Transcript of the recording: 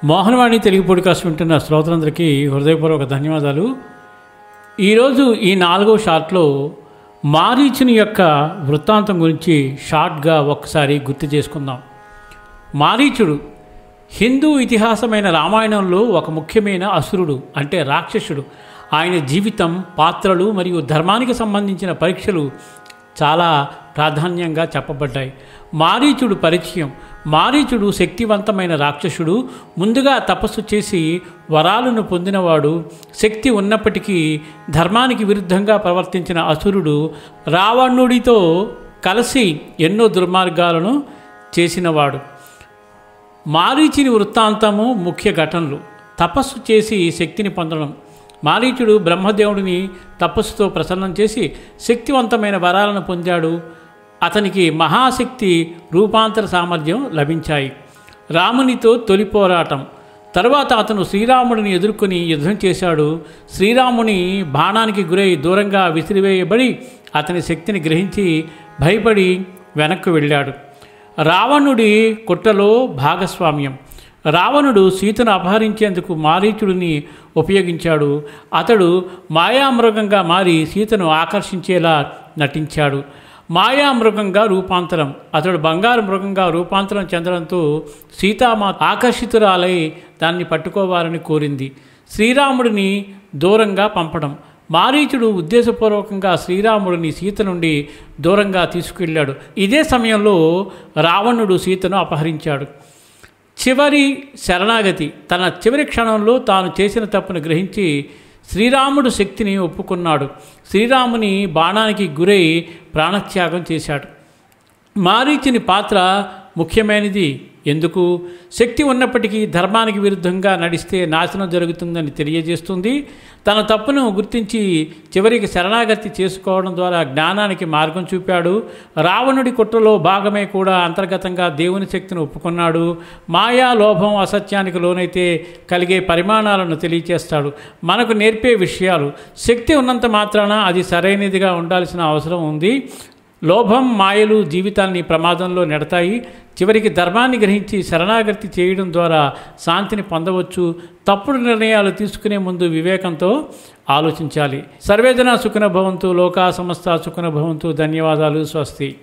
Mohanavani Telugu podcast వింటున్న శ్రోతలందరికీ హృదయపూర్వక ధన్యవాదాలు. ఈరోజు ఈ 4వ షార్ట్లో మారీచుని యొక్క వృత్తాంతం గురించి షార్ట్గా ఒక్కసారి గుర్తు చేసుకుందాం. మారీచుడు హిందూ ఇతిహాసమైన రామాయణంలో ఒక ముఖ్యమైన అసురుడు, అంటే రాక్షసుడు. ఆయన జీవితం, పాత్రలు మరియు ధర్మానికి సంబంధించిన పరీక్షలు చాలా ప్రాధాన్యంగా చెప్పబడ్డాయి. మారీచుడు పరిచయం. మారీచుడు శక్తివంతమైన రాక్షసుడు. ముందుగా తపస్సు చేసి వరాలను పొందినవాడు. శక్తి ఉన్నప్పటికీ ధర్మానికి విరుద్ధంగా ప్రవర్తించిన అసురుడు. రావణుడితో కలిసి ఎన్నో దుర్మార్గాలను చేసినవాడు. మారీచుని వృత్తాంతము ముఖ్య ఘటనలు. తపస్సు చేసి శక్తిని పొందడం. మారీచుడు బ్రహ్మదేవుడిని తపస్సుతో ప్రసన్నం చేసి శక్తివంతమైన వరాలను పొందాడు. అతనికి మహాశక్తి రూపాంతర సామర్థ్యం లభించాయి. రామునితో తొలి పోరాటం. తర్వాత అతను శ్రీరాముడిని ఎదుర్కొని యుద్ధం చేశాడు. శ్రీరాముని బాణానికి గురై దూరంగా విసిరివేయబడి అతని శక్తిని గ్రహించి భయపడి వెనక్కు వెళ్ళాడు. రావణుడి కుట్రలో భాగస్వామ్యం. రావణుడు సీతను అపహరించేందుకు మారీచుడిని ఉపయోగించాడు. అతడు మాయామృగంగా మారి సీతను ఆకర్షించేలా నటించాడు. మాయామృగంగా రూపాంతరం. అతడు బంగారు మృగంగా రూపాంతరం చెందడంతో సీతామాత ఆకర్షితురాలై దాన్ని పట్టుకోవాలని కోరింది. శ్రీరాముడిని దూరంగా పంపడం. మారీచుడు ఉద్దేశపూర్వకంగా శ్రీరాముడిని సీత నుండి దూరంగా తీసుకెళ్ళాడు. ఇదే సమయంలో రావణుడు సీతను అపహరించాడు. చివరి శరణాగతి. తన చివరి క్షణంలో తాను చేసిన తప్పును గ్రహించి శ్రీరాముడు శక్తిని ఒప్పుకున్నాడు. శ్రీరాముని బాణానికి గురై ప్రాణత్యాగం చేశాడు. మారీచుని పాత్ర ముఖ్యమైనది. ఎందుకు? శక్తి ఉన్నప్పటికీ ధర్మానికి విరుద్ధంగా నడిస్తే నాశనం జరుగుతుందని తెలియజేస్తుంది. తన తప్పును గుర్తించి చివరికి శరణాగతి చేసుకోవడం ద్వారా జ్ఞానానికి మార్గం చూపాడు. రావణుడి కుట్రలో భాగమే కూడా అంతర్గతంగా దేవుని శక్తిని ఒప్పుకున్నాడు. మాయా, లోభం, అసత్యానికి లోనైతే కలిగే పరిమాణాలను తెలియచేస్తాడు. మనకు నేర్పే విషయాలు. శక్తి ఉన్నంత మాత్రాన అది సరైనదిగా ఉండాల్సిన అవసరం ఉంది. లోభం, మాయలు జీవితాన్ని ప్రమాదంలో నెడతాయి. చివరికి ధర్మాన్ని గ్రహించి శరణాగతి చేయడం ద్వారా శాంతిని పొందవచ్చు. తప్పుడు నిర్ణయాలు తీసుకునే ముందు వివేకంతో ఆలోచించాలి. సర్వేజన సుఖినో భవంతు. లోకా సమస్త సుఖినో భవంతు. ధన్యవాదాలు. స్వస్తి.